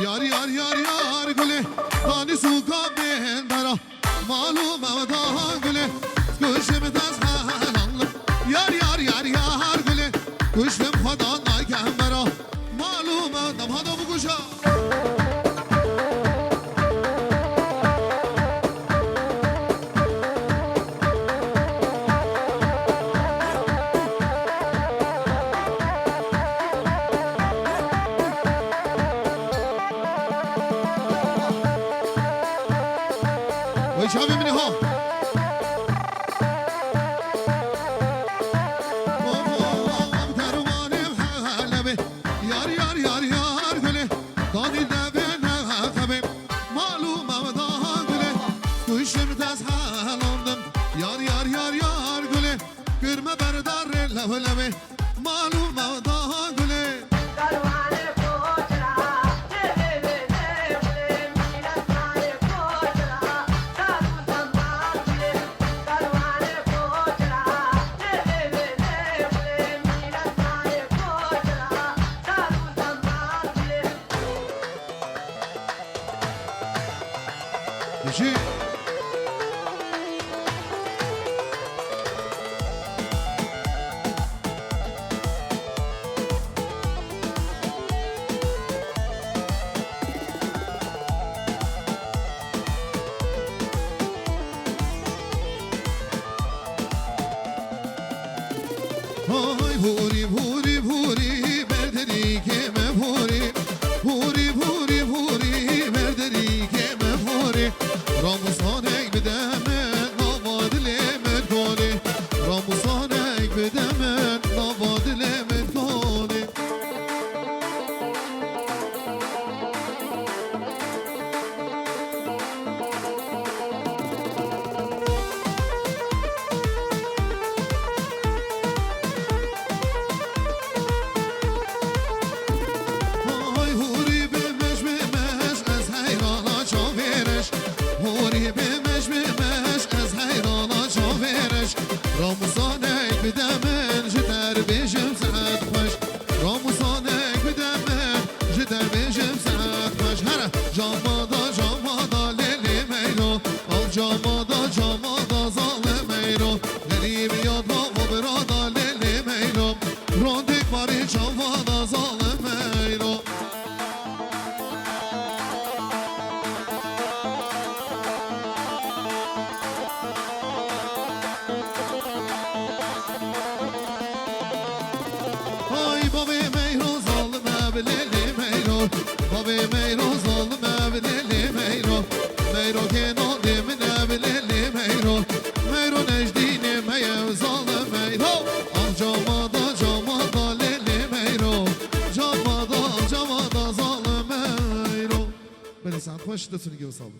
یار یار یار یار گله دانی سوکا بهندرا معلوم اودا گله گوشم دست حالم یار یار یار یار گله گوشم خدا ناکم برا معلوم اودا هدا بگوشا شاف مني ها يار يار يار يار قولي داني دبنا خبي معلومة وضاها قولي كوشم تسحالندم يار يار يار يار قولي كرمة بردار لهلمي معلومة وضاها قولي يجي هاي بوري بوري بوري بردري كم بوري بوري بوري بوري بردري كم بوري راموسانك بدمن نواد لمن کنی راموسانك بدمن نواد لمن کنی های هوری بمش بمش از حیرانا چاویرش هوری بمش بمش از حیرانا چاویرش راموسانک بدمن جدر بیشم سعد خوش راموسانک بدمن جدر بیشم سعد خوش هر جامادا لیلی میرو آل جامادا ظالم میرو غریب یاد ما و برادا لیلی میرو روندک باری جامادا ظالم میرو های بابی میرو ظالم بلیلی میرو بابی میرو ظالم بلیلی میرو میرو که نادی من بلیلی میرو میرو نجدینی میو ظالم میرو آن جامادا لیلی میرو جامادا ظالم میرو بلی سند خوش دستونی که بسالم